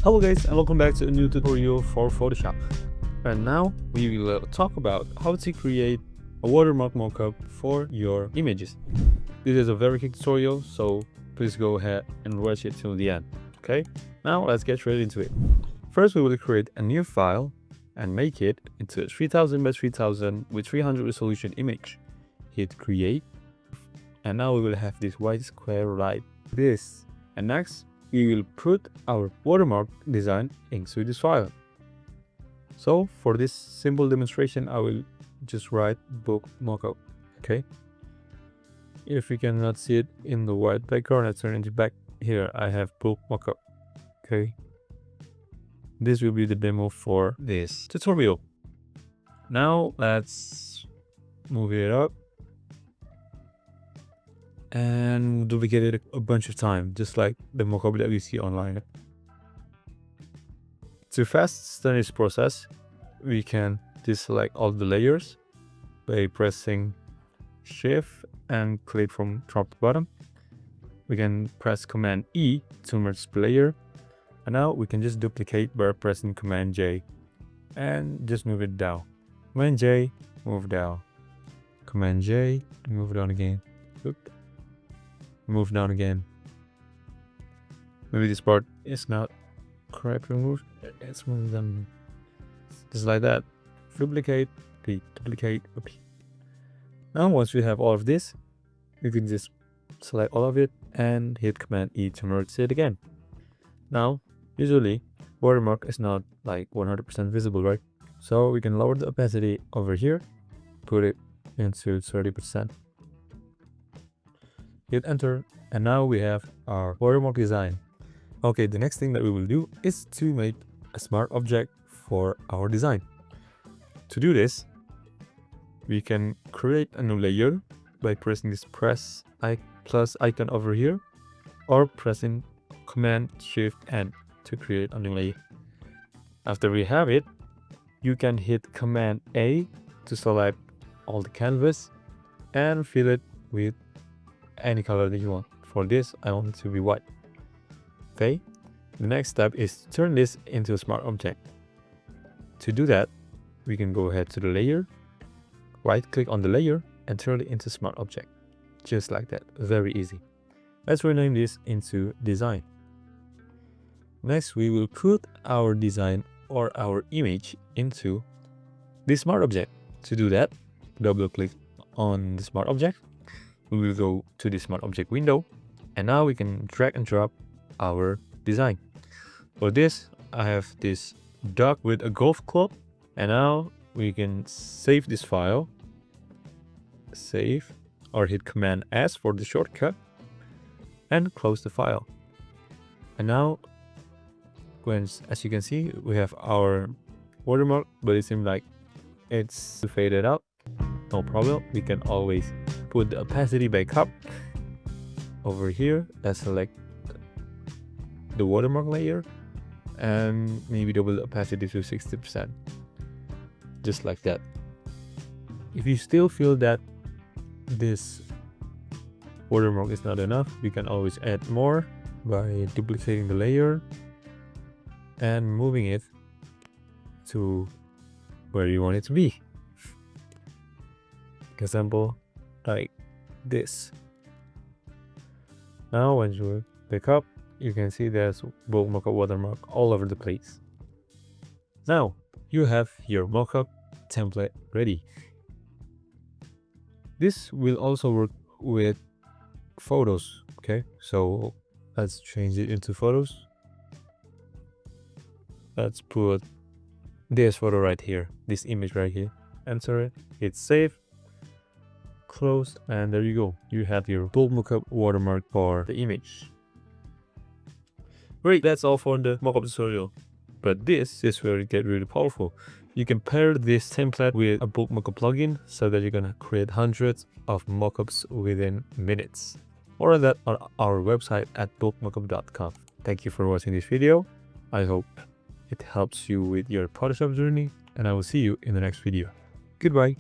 Hello guys, and welcome back to a new tutorial for Photoshop. And now we will talk about how to create a watermark mockup for your images. This is a very quick tutorial, so please go ahead and watch it till the end. Okay, now let's get straight into it. First, we will create a new file and make it into a 3000 by 3000 with 300 resolution image. Hit create, and now we will have this white square like this. And next, we will put our watermark design into this file. So for this simple demonstration, I will just write book mockup. Okay. If you cannot see it in the white background, I turn it back. Here I have book mockup. Okay. This will be the demo for this tutorial. Now let's move it up and duplicate it a bunch of times, just like the mockup that we see online. To fast-start this process, we can deselect all the layers by pressing Shift and click from top to bottom. We can press Command E to merge the layer, and now we can just duplicate by pressing Command J and just move it down. Command J, move down. Command J, move down again. Oop. Move down again. Maybe this part is not correctly moved. Let's move them just like that. Duplicate, repeat, duplicate, repeat. Now once we have all of this, you can just select all of it and hit Command E to merge it again. Now, usually watermark is not like 100% visible, right? So we can lower the opacity over here, put it into 30%. Hit enter, and now we have our watermark design. Okay, the next thing that we will do is to make a smart object for our design. To do this, we can create a new layer by pressing this plus icon over here, or pressing Command Shift N to create a new layer. After we have it, you can hit Command A to select all the canvas and fill it with any color that you want. For this, I want it to be white. Okay, the next step is to turn this into a smart object. To do that, we can go ahead to the layer, right click on the layer and turn it into smart object. Just like that, very easy. Let's rename this into design. Next, we will put our design or our image into this smart object. To do that, double click on the smart object. We will go to the smart object window, and now we can drag and drop our design. For this, I have this dog with a golf club, and now we can save this file, save, or hit Command S for the shortcut, and close the file. And now, as you can see, we have our watermark, but it seems like it's faded out. No problem, we can always put the opacity back up. Over here, let's select the watermark layer and maybe double the opacity to 60%. Just like that. If you still feel that this watermark is not enough, you can always add more by duplicating the layer and moving it to where you want it to be. Example, like this. Now when you pick up, you can see there's book mockup watermark all over the place. Now you have your mockup template ready. This will also work with photos. Okay, so let's change it into photos. Let's put this photo right here, this image right here. Enter it, hit save, close, and there you go. You have your book mockup watermark for the image. Great, that's all for the mockup tutorial. But this is where it gets really powerful. You can pair this template with a book mockup plugin so that you're gonna create hundreds of mockups within minutes. More on that on our website at bookmockup.com. Thank you for watching this video. I hope it helps you with your Photoshop journey, and I will see you in the next video. Goodbye.